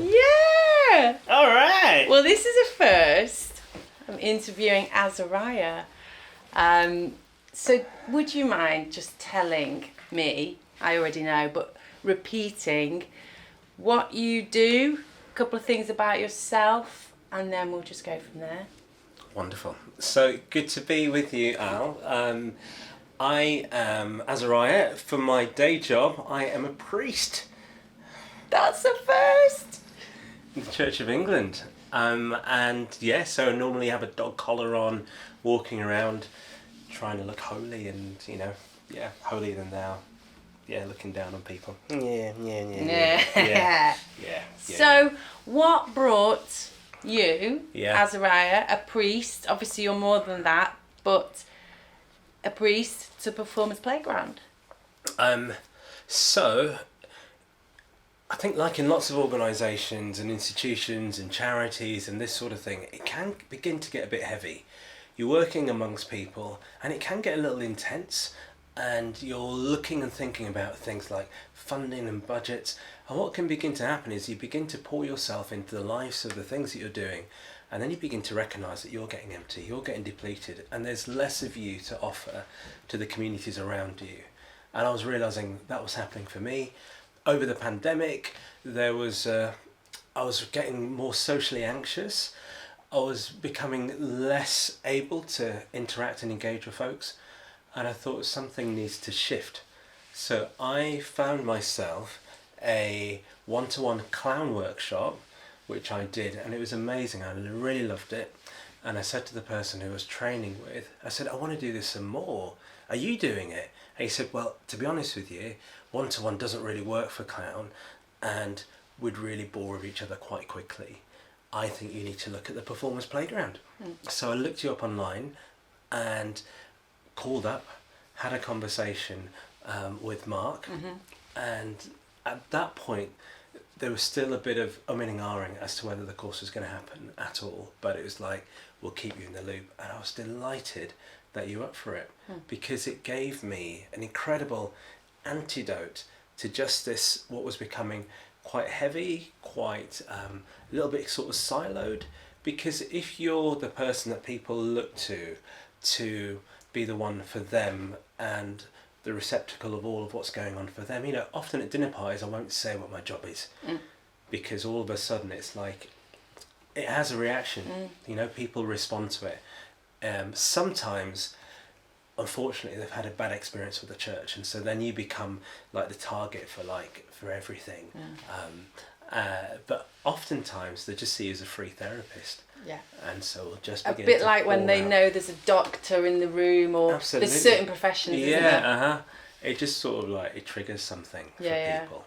Yeah! All right. Well, this is a first. I'm interviewing Azariah. So would you mind just telling me, I already know, but repeating what you do, a couple of things about yourself, and then we'll just go from there. Wonderful. So good to be with you, Al. I am Azariah. For my day job, I am a priest That's a first! in the Church of England. And yeah, so I normally have a dog collar on, walking around, trying to look holy and, holier than thou. Yeah, looking down on people. Yeah. So, what brought you, Yeah. Azariah, a priest, obviously you're more than that, but a priest to Performers Playground? So, I think like in lots of organisations and institutions and charities and this sort of thing, it can begin to get a bit heavy. You're working amongst people and it can get a little intense, and you're looking and thinking about things like funding and budgets, and what can begin to happen is you begin to pour yourself into the lives of the things that you're doing, and then you begin to recognise that you're getting empty, you're getting depleted, and there's less of you to offer to the communities around you. And I was realising that was happening for me. Over the pandemic, I was getting more socially anxious. I was becoming less able to interact and engage with folks, and I thought something needs to shift. So I found myself a one-to-one clown workshop, which I did, and it was amazing. I really loved it. And I said to the person who I was training with, I said, I want to do this some more. Are you doing it? And he said, well, to be honest with you, one-to-one doesn't really work for clown, and we'd really bore with each other quite quickly. I think you need to look at the Performers Playground. So I looked you up online and called up, had a conversation with Mark, and at that point there was still a bit of umming and ahhing as to whether the course was going to happen at all, but it was like, we'll keep you in the loop. And I was delighted that you were up for it, because it gave me an incredible antidote to just this, what was becoming quite heavy, quite a little bit sort of siloed. Because if you're the person that people look to be the one for them and the receptacle of all of what's going on for them, often at dinner parties I won't say what my job is, because all of a sudden it's like it has a reaction. People respond to it. Sometimes unfortunately they've had a bad experience with the church, and so then you become like the target for everything. But oftentimes they just see you as a free therapist. Yeah. And so we'll just A begin bit to like when pour they out. know there's a doctor in the room, or Absolutely. there's certain professions, isn't there? It just sort of like, it triggers something for people.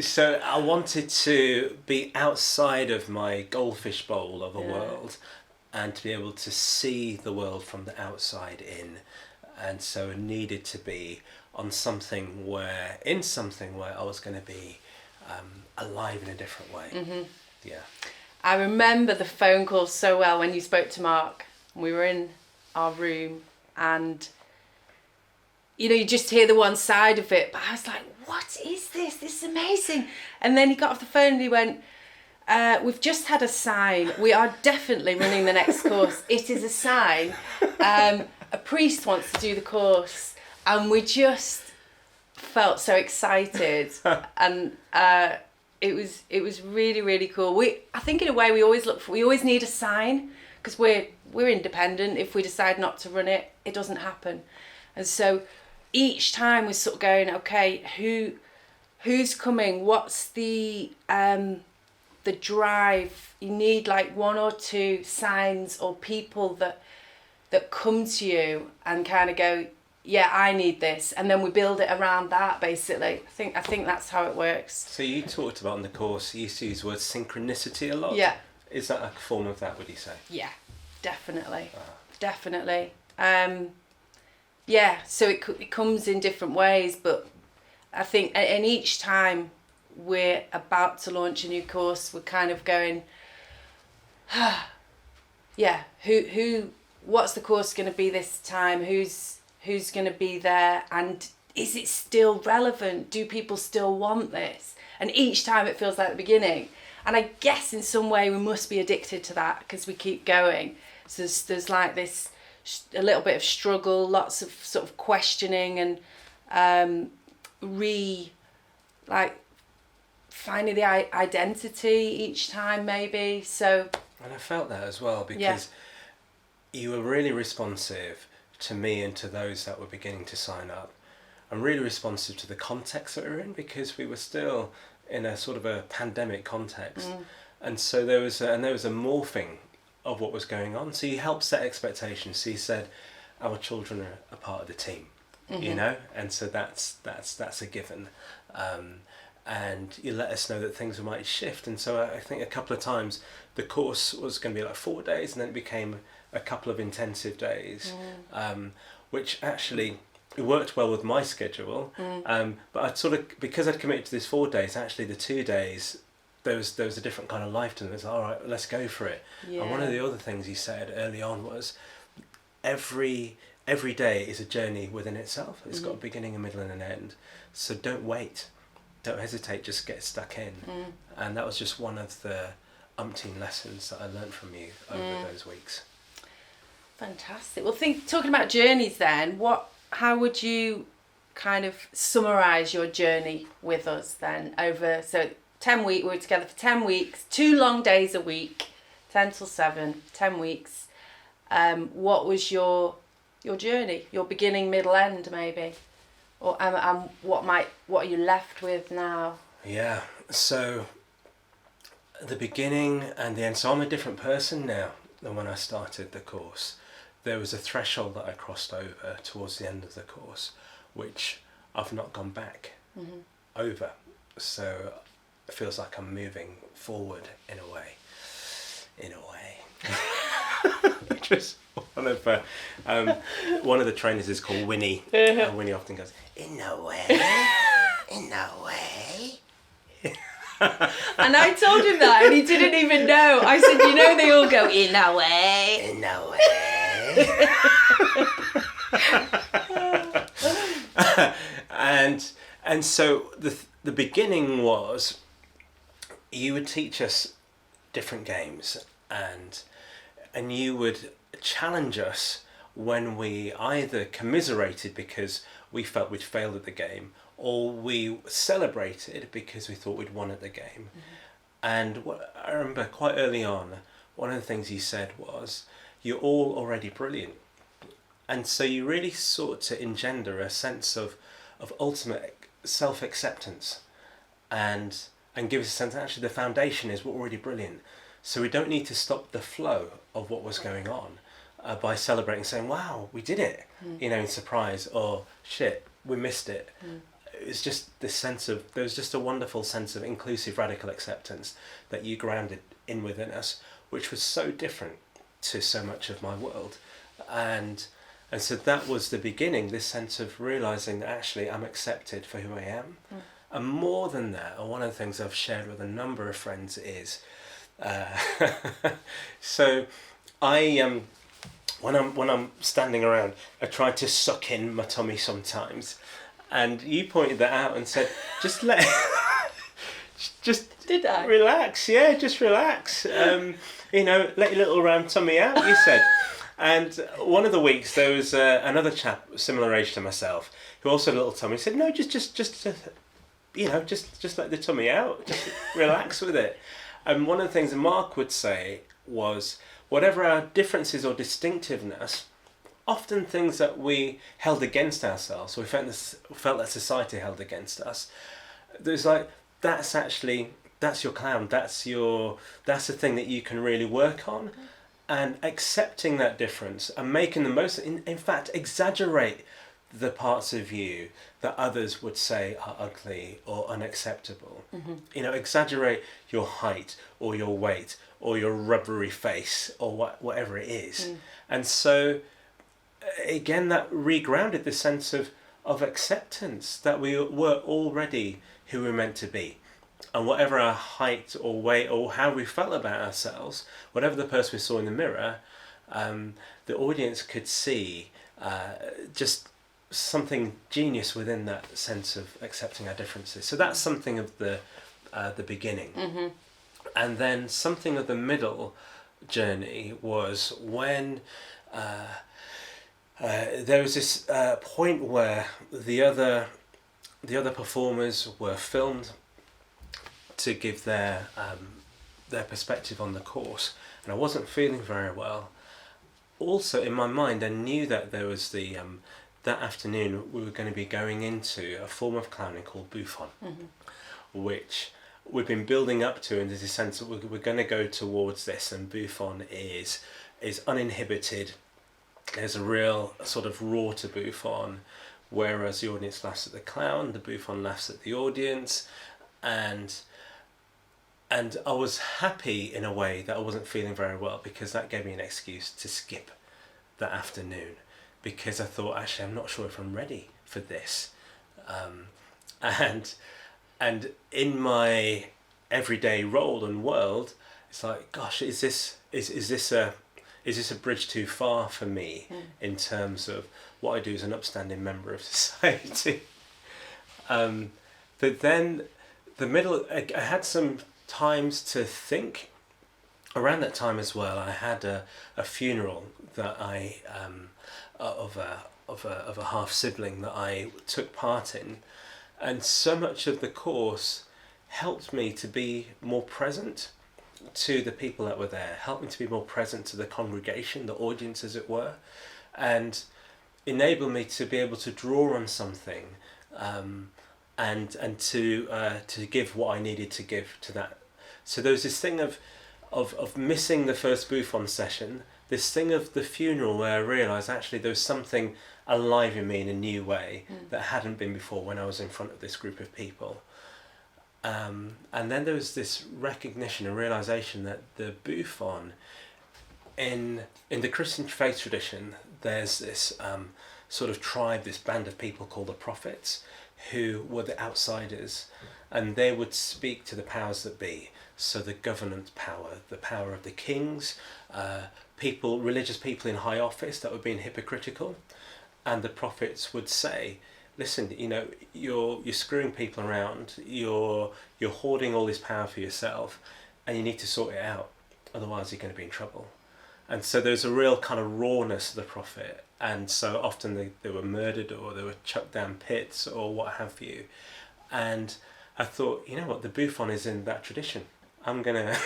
So I wanted to be outside of my goldfish bowl of a world, and to be able to see the world from the outside in. And so it needed to be on something where I was going to be alive in a different way. Yeah. I remember the phone call so well when you spoke to Mark. We were in our room, and you just hear the one side of it, but I was like, what is this? This is amazing. And then he got off the phone and he went, we've just had a sign. We are definitely running the next course. It is a sign. A priest wants to do the course, and we just felt so excited. And it was really, really cool. I think in a way we always need a sign, because we're independent. If we decide not to run it, it doesn't happen. And so each time we're sort of going, okay, who's coming? What's the drive? You need like one or two signs or people that come to you and kind of go, yeah, I need this, and then we build it around that. Basically, I think that's how it works. So you talked about in the course, you used to use the word synchronicity a lot. Yeah. Is that a form of that, would you say? Yeah, definitely, definitely. Yeah, so it comes in different ways, but I think, and each time we're about to launch a new course, we're kind of going, yeah, what's the course going to be this time? Who's going to be there? And is it still relevant? Do people still want this? And each time it feels like the beginning. And I guess in some way we must be addicted to that because we keep going. So there's like this, a little bit of struggle, lots of sort of questioning and finding the identity each time maybe. So. And I felt that as well because you were really responsive to me and to those that were beginning to sign up. And really responsive to the context that we were in because we were still in a sort of a pandemic context. And so there was a morphing of what was going on. So you helped set expectations. So you said, our children are a part of the team, you know, and so that's a given. And you let us know that things might shift. And so I think a couple of times the course was going to be like 4 days, and then it became a couple of intensive days, which actually it worked well with my schedule. But I'd sort of, because I'd committed to this 4 days, actually the 2 days, there was a different kind of life to them. It's all right, let's go for it. And one of the other things he said early on was, every day is a journey within itself. It's got a beginning, a middle, and an end. So don't wait, don't hesitate, just get stuck in. And that was just one of the umpteen lessons that I learned from you over those weeks. Fantastic. Well, talking about journeys then, how would you kind of summarise your journey with us then over, so 10 weeks, we were together for 10 weeks, 2 long days a week, 10 till 7, 10 weeks. What was your journey, your beginning, middle, end maybe? Or what are you left with now? Yeah, so the beginning and the end. So I'm a different person now than when I started the course. There was a threshold that I crossed over towards the end of the course, which I've not gone back over. So it feels like I'm moving forward in a way. Which is one of the trainers is called Winnie, and Winnie often goes, in a way. And I told him that, and he didn't even know. I said, they all go in a way. And so the beginning was, you would teach us different games, and you would challenge us when we either commiserated because we felt we'd failed at the game, or we celebrated because we thought we'd won at the game. And I remember quite early on, one of the things you said was, you're all already brilliant. And so you really sought to engender a sense of ultimate self-acceptance and give us a sense that actually the foundation is we're already brilliant. So we don't need to stop the flow of what was going on by celebrating, saying, wow, we did it, in surprise, or shit, we missed it. It's just this sense of, there was just a wonderful sense of inclusive radical acceptance that you grounded in within us, which was so different to so much of my world. And so that was the beginning, this sense of realising that actually I'm accepted for who I am. And more than that, and one of the things I've shared with a number of friends is, so I when I'm standing around, I try to suck in my tummy sometimes, and you pointed that out and said, just did I? Relax, just relax. Let your little round tummy out, you said. And one of the weeks there was another chap similar age to myself who also had a little tummy. He said, no, just let the tummy out, just relax with it. And one of the things that Mark would say was, whatever our differences or distinctiveness, often things that we held against ourselves, or we felt that society held against us, there's like, that's your clown, that's the thing that you can really work on. And accepting that difference and making the most, in fact, exaggerate the parts of you that others would say are ugly or unacceptable. Exaggerate your height or your weight or your rubbery face or whatever it is. And so, again, that regrounded the sense of acceptance, that we were already who we were meant to be. And whatever our height or weight or how we felt about ourselves, whatever the person we saw in the mirror, the audience could see just something genius within that sense of accepting our differences. So that's something of the beginning. Mm-hmm. And then something of the middle journey was when there was this point where the other performers were filmed to give their perspective on the course, and I wasn't feeling very well. Also, in my mind, I knew that there was that afternoon we were going to be going into a form of clowning called bouffon, which we've been building up to, and there's a sense that we're going to go towards this, and bouffon is uninhibited. There's a real sort of raw to bouffon, whereas the audience laughs at the clown, the bouffon laughs at the audience, and I was happy in a way that I wasn't feeling very well, because that gave me an excuse to skip that afternoon, because I thought, actually, I'm not sure if I'm ready for this, and in my everyday role and world, it's like, gosh, is this a bridge too far for me in terms of what I do as an upstanding member of society? But then the middle, I had some times to think. Around that time as well, I had a funeral that I of a half sibling that I took part in, and so much of the course helped me to be more present to the people that were there, helped me to be more present to the congregation, the audience as it were, and enable me to be able to draw on something, and to give what I needed to give to that. So there was this thing of missing the first bouffon session, this thing of the funeral where I realised actually there was something alive in me in a new way that hadn't been before when I was in front of this group of people. And then there was this recognition and realisation that the bouffon, in the Christian faith tradition, there's this sort of tribe, this band of people called the prophets, who were the outsiders, and they would speak to the powers that be. So the government power, the power of the kings, religious people in high office that were being hypocritical, and the prophets would say, listen, you're screwing people around, you're hoarding all this power for yourself, and you need to sort it out, otherwise you're going to be in trouble. And so there's a real kind of rawness to the prophet, and so often they were murdered, or they were chucked down pits, or what have you. And I thought, you know what, the bouffon is in that tradition. I'm gonna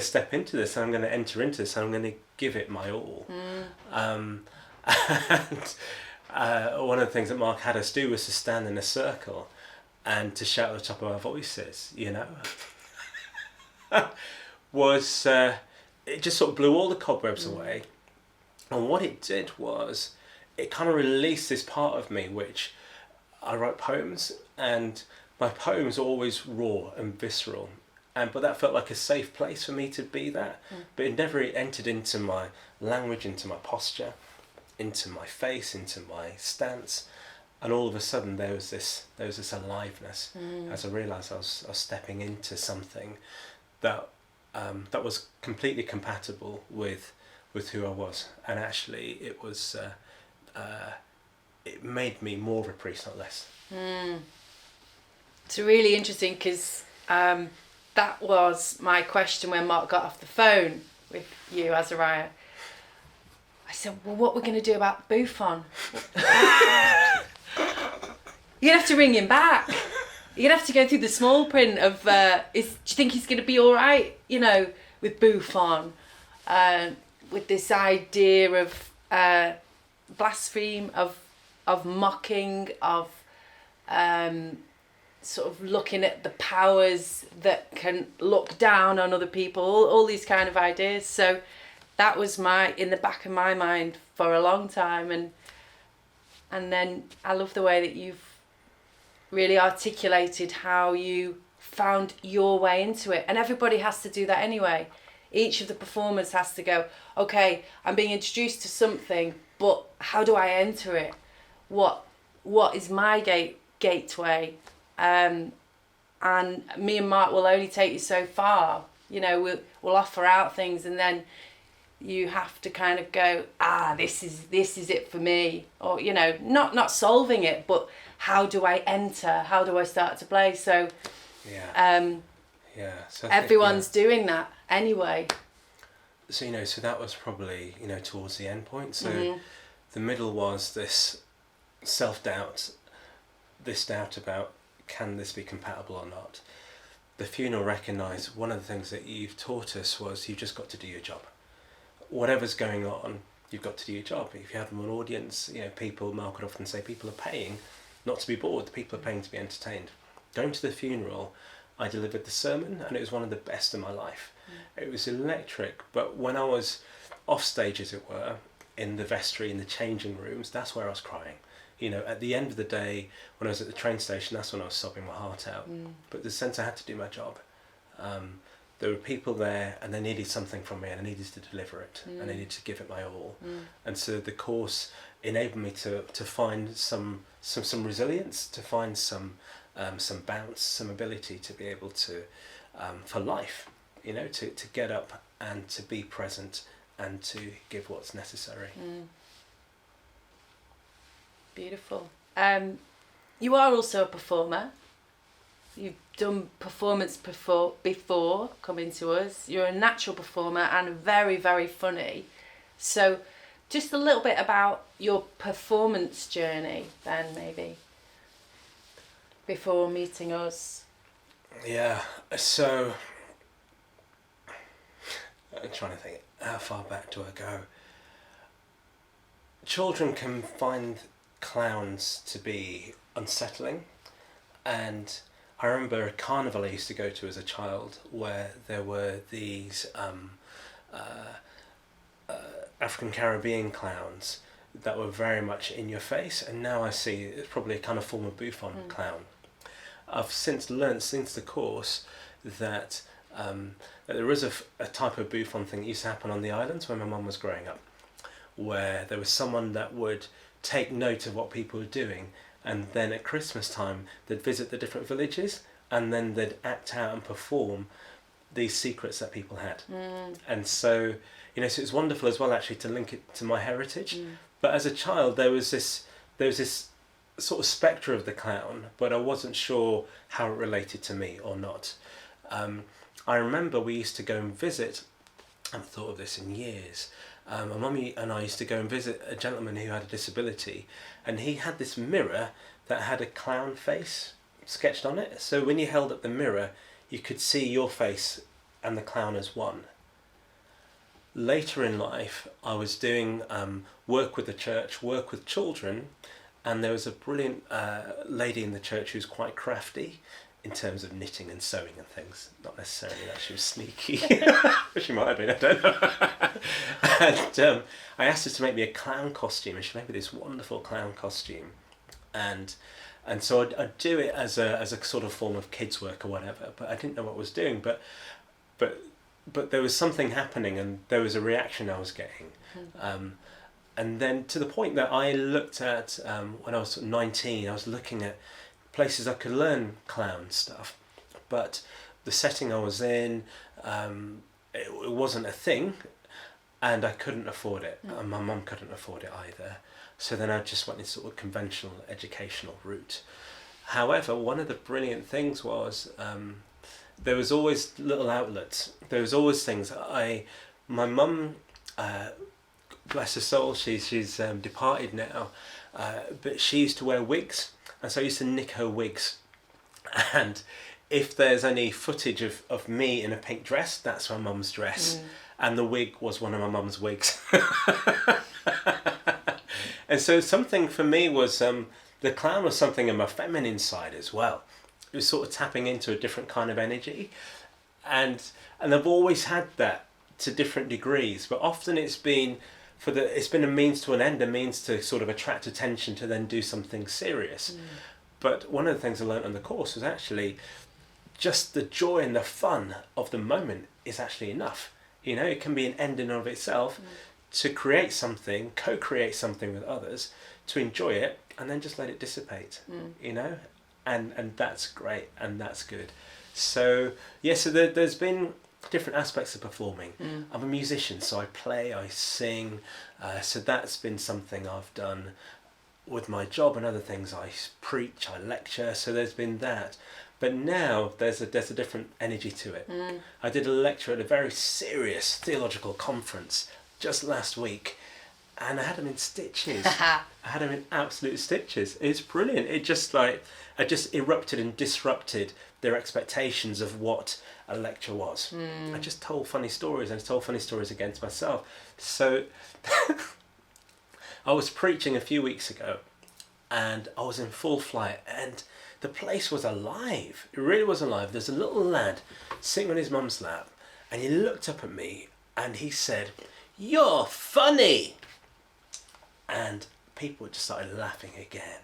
step into this, and I'm gonna enter into this, and I'm gonna give it my all. And one of the things that Mark had us do was to stand in a circle and to shout at the top of our voices, was it just sort of blew all the cobwebs away. And what it did was it kind of released this part of me, which I write poems, and my poems are always raw and visceral, but that felt like a safe place for me to be that. But it never entered into my language, into my posture, into my face, into my stance, and all of a sudden there was this aliveness as I realised I was stepping into something that was completely compatible with who I was, and actually it was it made me more of a priest, not less. It's really interesting, because that was my question when Mark got off the phone with you, Azariah. I said, well, what are we going to do about bouffon? You're going to have to ring him back. You're going to have to go through the small print of, do you think he's going to be all right, with bouffon? With this idea of blaspheme, of mocking, of sort of looking at the powers that can look down on other people, all these kind of ideas. So that was in the back of my mind for a long time, and then I love the way that you've really articulated how you found your way into it. And everybody has to do that anyway. Each of the performers has to go, okay, I'm being introduced to something, but how do I enter it? What is my gateway? And me and Mark will only take you so far. We'll offer out things, and then you have to kind of go, this is it for me, or not solving it, but how do I enter? How do I start to play? So So everyone's doing that anyway. So so that was probably towards the end point. So the middle was this self-doubt, this doubt about can this be compatible or not. The funeral recognised one of the things that you've taught us was you've just got to do your job. Whatever's going on, you've got to do your job. If you have an audience, people, Mark would often say, people are paying not to be bored, people are paying to be entertained. Going to the funeral, I delivered the sermon and it was one of the best of my life. It was electric, but when I was off stage, as it were, in the vestry, in the changing rooms, that's where I was crying. At the end of the day, when I was at the train station, that's when I was sobbing my heart out. But the sense I had to do my job. There were people there and they needed something from me and I needed to deliver it and I needed to give it my all. And so the course enabled me to find some resilience, to find some bounce, some ability to be able to, for life, to get up and to be present and to give what's necessary. Beautiful. You are also a performer. You've done performance before coming to us. You're a natural performer and very, very funny. So just a little bit about your performance journey then, maybe, before meeting us. Yeah, so I'm trying to think, how far back do I go? Children can find clowns to be unsettling, and I remember a carnival I used to go to as a child where there were these African Caribbean clowns that were very much in your face, and now I see it's probably a kind of form of Buffon clown. I've since learnt, since the course, that there is a type of Buffon thing that used to happen on the islands when my mum was growing up, where there was someone that would take note of what people were doing, and then at Christmas time they'd visit the different villages and then they'd act out and perform these secrets that people had. And so so it's wonderful as well actually to link it to my heritage. But as a child there was this sort of spectre of the clown, but I wasn't sure how it related to me or not. I remember we used to go and visit, I haven't thought of this in years, my mummy and I used to go and visit a gentleman who had a disability, and he had this mirror that had a clown face sketched on it. So when you held up the mirror, you could see your face and the clown as one. Later in life, I was doing work with the church, work with children, and there was a brilliant lady in the church who was quite crafty in terms of knitting and sewing and things. Not necessarily that she was sneaky. She might have been, I don't know. And I asked her to make me a clown costume, and she made me this wonderful clown costume. And so I'd do it as a sort of form of kids' work or whatever, but I didn't know what I was doing. But there was something happening, and there was a reaction I was getting. And then to the point that I looked at, when I was sort of 19, I was looking at places I could learn clown stuff, but the setting I was in, it wasn't a thing, and I couldn't afford it, and my mum couldn't afford it either. So then I just went this sort of conventional educational route. However, one of the brilliant things was there was always little outlets. There was always things. My mum, bless her soul, she's departed now, but she used to wear wigs. And so I used to nick her wigs, and if there's any footage of me in a pink dress, that's my mum's dress, and the wig was one of my mum's wigs. And so something for me was, the clown was something in my feminine side as well. It was sort of tapping into a different kind of energy, and I've always had that to different degrees, but often it's been a means to an end, a means to sort of attract attention to then do something serious. But one of the things I learned on the course was actually just the joy and the fun of the moment is actually enough. It can be an end in and of itself to create something, co-create something with others, to enjoy it, and then just let it dissipate, and that's great, and that's good. So, yeah, so there's been different aspects of performing. I'm a musician, so I play, I sing, so that's been something I've done with my job, and other things. I preach, I lecture, so there's been that. But now there's a different energy to it. I did a lecture at a very serious theological conference just last week, and I had them in stitches. I had them in absolute stitches. It's brilliant. It just I just erupted and disrupted their expectations of what a lecture was. I just told funny stories, and I told funny stories against myself. So I was preaching a few weeks ago, and I was in full flight, and the place was alive. It really was alive. There's a little lad sitting on his mum's lap, and he looked up at me and he said, "You're funny!" And people just started laughing again.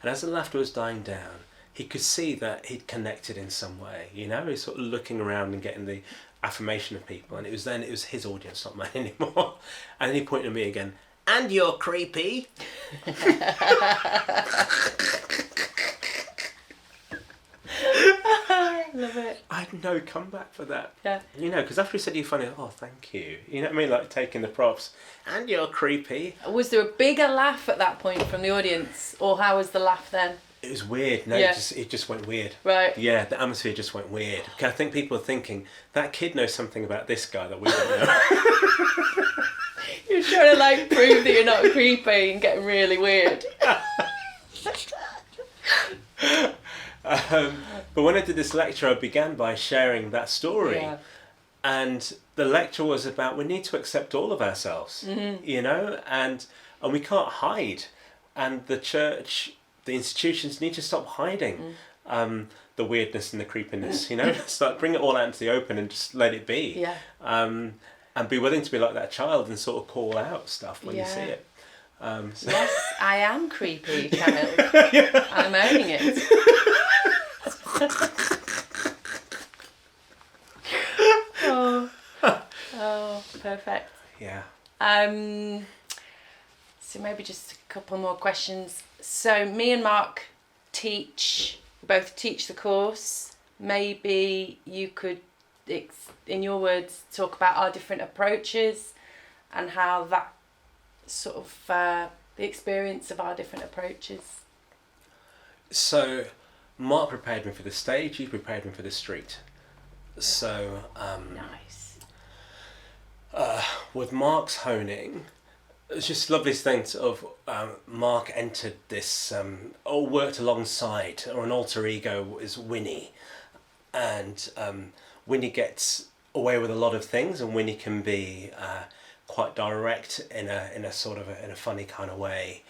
And as the laughter was dying down, he could see that he'd connected in some way. You know, he's sort of looking around and getting the affirmation of people. And it was his audience, not mine anymore. And then he pointed at me again, "And you're creepy." I love it. I had no comeback for that. Yeah. You know, because after he said you're funny, oh, thank you. You know what I mean? Like taking the props. "And you're creepy." Was there a bigger laugh at that point from the audience, or how was the laugh then? It was weird. No, Yeah. it just went weird. Right. Yeah, the atmosphere just went weird. I think people are thinking, that kid knows something about this guy that we don't know. You're trying to prove that you're not creepy and getting really weird. But when I did this lecture, I began by sharing that story. Yeah. And the lecture was about we need to accept all of ourselves, you know, and we can't hide. And the church, the institutions need to stop hiding the weirdness and the creepiness, you know, bring it all out into the open and just let it be. Yeah. And be willing to be like that child and sort of call out stuff when you see it. So. Yes, I am creepy, child. I'm owning it. Oh, perfect. Yeah. So maybe just a couple more questions. So me and Mark both teach the course. Maybe you could, in your words, talk about our different approaches and how that sort of the experience of our different approaches. So Mark prepared me for the stage, you prepared me for the street. So Nice. With Mark's honing, it's just lovely sense of Mark entered this or worked alongside, or an alter ego is Winnie, and Winnie gets away with a lot of things, and Winnie can be quite direct in a sort of in a funny kind of way,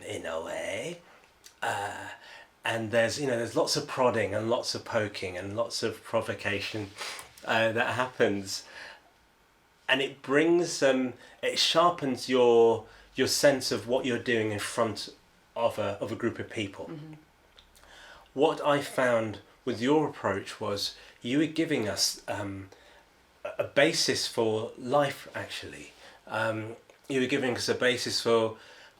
in a way. And there's lots of prodding and lots of poking and lots of provocation that happens, and it brings it sharpens your sense of what you're doing in front of a group of people. Mm-hmm. What I found with your approach was you were giving us a basis for life. Actually, you were giving us a basis for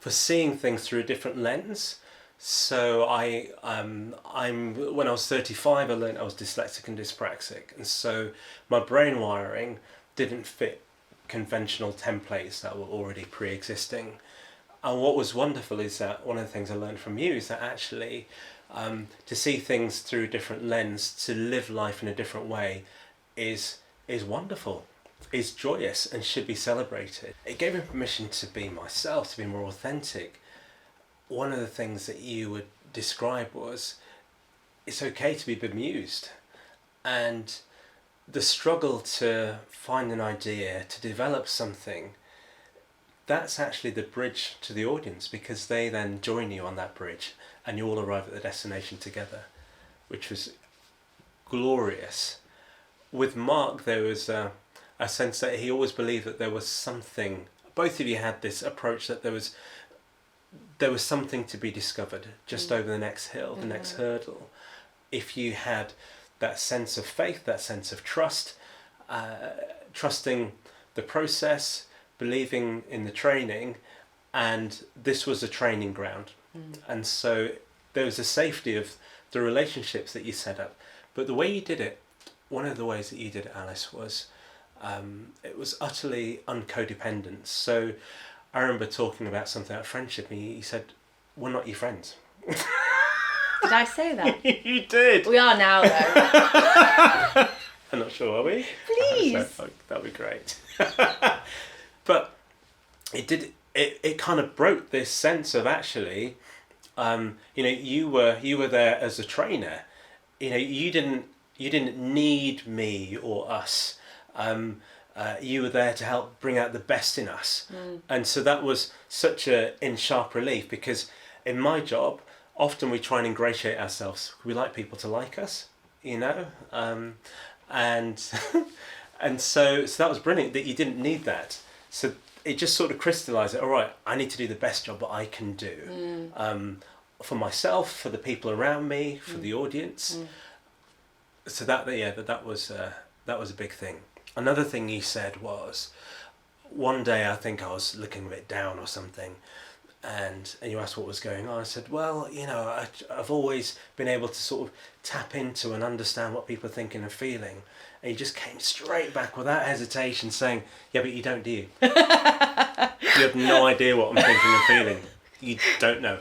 seeing things through a different lens. So when I was 35, I learned I was dyslexic and dyspraxic, and so my brain wiring didn't fit conventional templates that were already pre-existing. And what was wonderful is that one of the things I learned from you is that actually to see things through a different lens, to live life in a different way, is wonderful, is joyous, and should be celebrated. It gave me permission to be myself, to be more authentic. One of the things that you would describe was it's okay to be bemused, and the struggle to find an idea, to develop something, that's actually the bridge to the audience, because they then join you on that bridge and you all arrive at the destination together, which was glorious. With Mark, there was a sense that he always believed that there was something, both of you had this approach that there was something to be discovered just over the next hill, the next hurdle. If you had that sense of faith, that sense of trust, trusting the process, believing in the training, and this was a training ground. And so there was a safety of the relationships that you set up. But the way you did it one of the ways that you did it, Alice, was it was utterly uncodependent. So I remember talking about something like friendship, and you said, "We're not your friends." Did I say that? You did. We are now, though. I'm not sure, are we? Please. So, that'd be great. But it did. It kind of broke this sense of actually, you were there as a trainer. You didn't need me or us. You were there to help bring out the best in us. And so that was such in sharp relief, because in my job, often we try and ingratiate ourselves. We like people to like us, and and so that was brilliant that you didn't need that. So it just sort of crystallized it. All right, I need to do the best job that I can do, for myself, for the people around me, for the audience. So that was a big thing. Another thing you said was, one day I think I was looking a bit down or something, and you asked what was going on. I said, well, I've always been able to sort of tap into and understand what people are thinking and feeling. And you just came straight back without hesitation saying, yeah, but you don't, do you? You have no idea what I'm thinking and feeling. You don't know.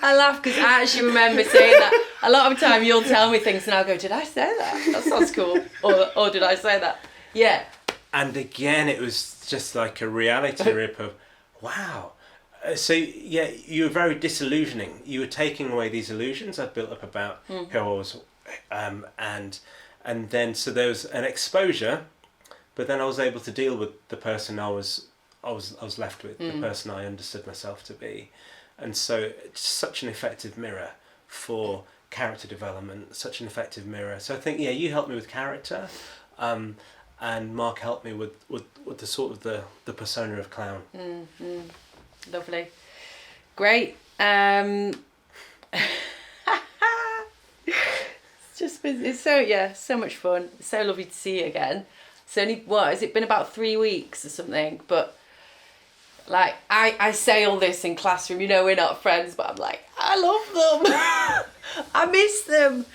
I laugh because I actually remember saying that. A lot of the time you'll tell me things and I'll go, did I say that? That sounds cool. Or did I say that? Yeah. And again, it was just like a reality rip of, wow. So yeah, you were very disillusioning. You were taking away these illusions I'd built up about who I was, and then so there was an exposure, but then I was able to deal with the person I was left with, the person I understood myself to be, and so it's such an effective mirror for character development, such an effective mirror. So I think you helped me with character, and Mark helped me with the sort of the persona of clown. Lovely. Great. It's just been, it's so much fun. It's so lovely to see you again. It's only, has it been about 3 weeks or something? But like, I say all this in classroom, we're not friends, but I'm like, I love them. I miss them.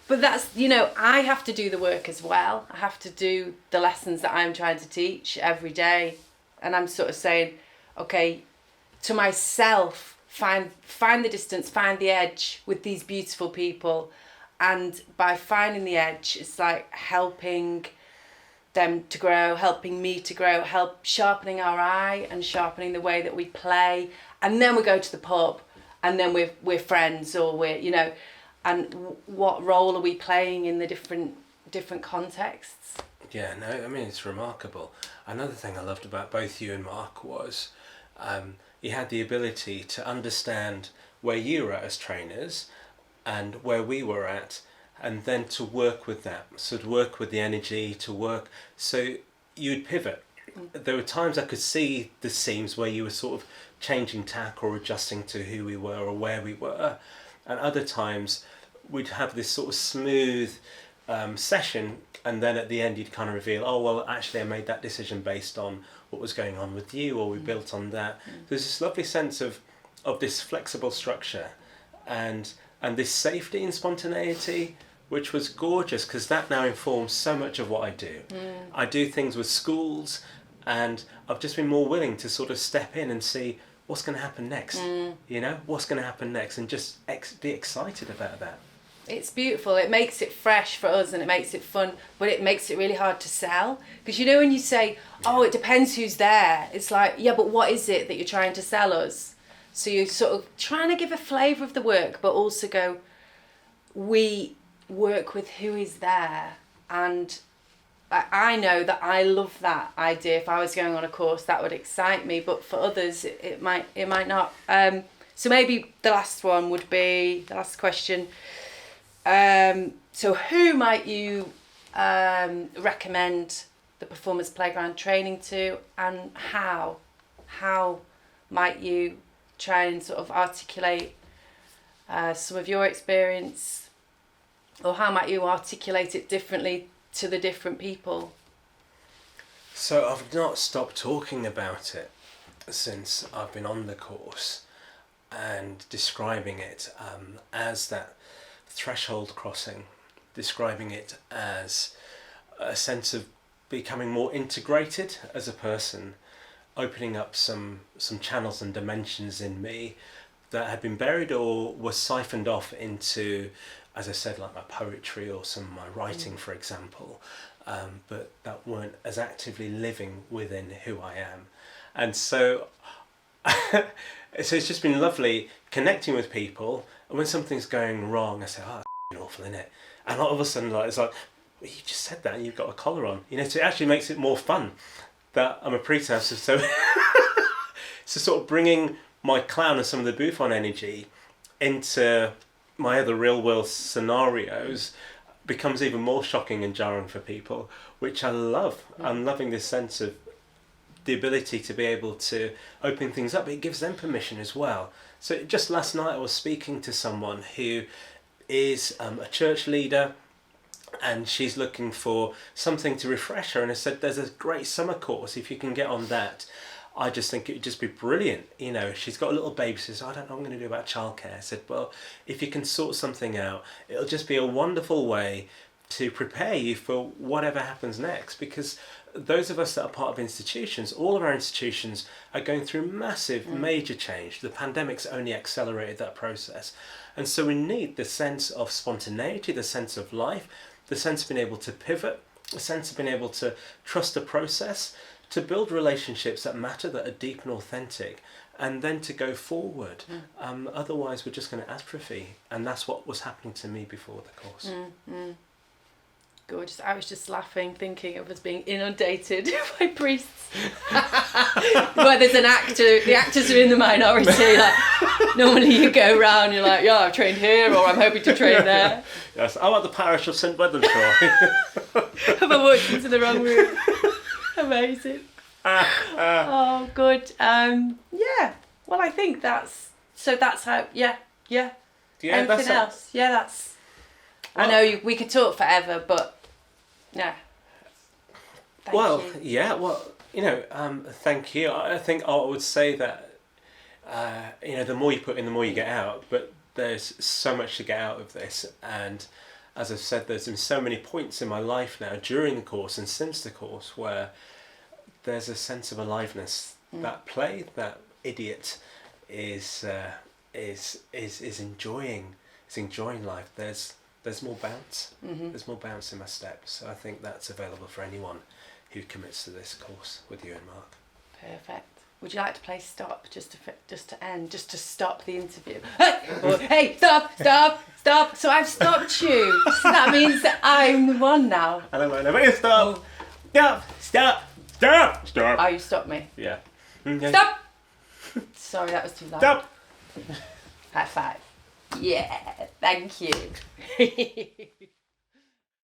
But that's, I have to do the work as well. I have to do the lessons that I'm trying to teach every day. And I'm sort of saying, okay, to myself, find the distance, find the edge with these beautiful people. And by finding the edge, it's like helping them to grow, helping me to grow, sharpening our eye and sharpening the way that we play. And then we go to the pub and then we're friends, or we're, and what role are we playing in the different contexts? Yeah, no, I mean, it's remarkable. Another thing I loved about both you and Mark was you had the ability to understand where you were at as trainers and where we were at, and then to work with that, so to work with the energy, so you'd pivot. There were times I could see the seams where you were sort of changing tack or adjusting to who we were or where we were, and other times we'd have this sort of smooth session, and then at the end you'd kind of reveal, oh well, actually I made that decision based on what was going on with you, or we built on that. There's this lovely sense of this flexible structure and this safety and spontaneity, which was gorgeous, because that now informs so much of what I do. I do things with schools, and I've just been more willing to sort of step in and see what's going to happen next. What's going to happen next, and just be excited about that. It's beautiful. It makes it fresh for us and it makes it fun, but it makes it really hard to sell. Because when you say, oh, it depends who's there, it's like, yeah, but what is it that you're trying to sell us? So you're sort of trying to give a flavour of the work, but also go, we work with who is there. And I know that I love that idea. If I was going on a course, that would excite me, but for others, it might not. So maybe the last one would be, the last question. So who might you recommend the Performance Playground training to, and how might you try and sort of articulate some of your experience, or how might you articulate it differently to the different people? So I've not stopped talking about it since I've been on the course, and describing it as that threshold crossing, describing it as a sense of becoming more integrated as a person, opening up some channels and dimensions in me that had been buried or were siphoned off into, as I said, like my poetry or some of my writing, for example, but that weren't as actively living within who I am. And so, so it's just been lovely connecting with people, and when something's going wrong, I say, oh, that's awful, isn't it? And all of a sudden, like, it's like, well, you just said that and you've got a collar on. You know, so it actually makes it more fun that I'm a pretense. So, so sort of bringing my clown and some of the Buffon energy into my other real world scenarios becomes even more shocking and jarring for people, which I love. I'm loving this sense of the ability to be able to open things up. It gives them permission as well. So just last night I was speaking to someone who is a church leader, and she's looking for something to refresh her, and I said there's a great summer course, if you can get on that I just think it would just be brilliant. You know, she's got a little baby, she says, I don't know what I'm going to do about childcare. I said, well, if you can sort something out, it'll just be a wonderful way to prepare you for whatever happens next, because those of us that are part of institutions, all of our institutions are going through massive, major change. The pandemic's only accelerated that process. And so we need the sense of spontaneity, the sense of life, the sense of being able to pivot, the sense of being able to trust the process, to build relationships that matter, that are deep and authentic, and then to go forward. Otherwise, we're just going to atrophy. And that's what was happening to me before the course. Gorgeous. I was just laughing, thinking of us being inundated by priests. Where there's an actor, the actors are in the minority. Like, normally you go around, you're like, yeah, I've trained here, or I'm hoping to train there. Yes, I'm at the parish of St. Wethenshaw. Have I walked into the wrong room? Amazing. Oh, good. Yeah. Well, I think that's how. Yeah. Anything else? Yeah, that's. Well, I know we could talk forever, but yeah. Thank you. Yeah. Well, you know, thank you. I think I would say that, you know, the more you put in, the more you get out. But there's so much to get out of this, and as I've said, there's been so many points in my life now during the course and since the course where there's a sense of aliveness. That play, that idiot, is enjoying life. There's more bounce. There's more bounce in my steps. So I think that's available for anyone who commits to this course with you and Mark. Perfect. Would you like to play stop just to end, just to stop the interview? Hey, stop! So I've stopped you. So that means that I'm the one now. I don't know. Stop! Stop! Oh, you stopped me. Yeah. Stop! Sorry, that was too loud. Stop! High five. Yeah, thank you.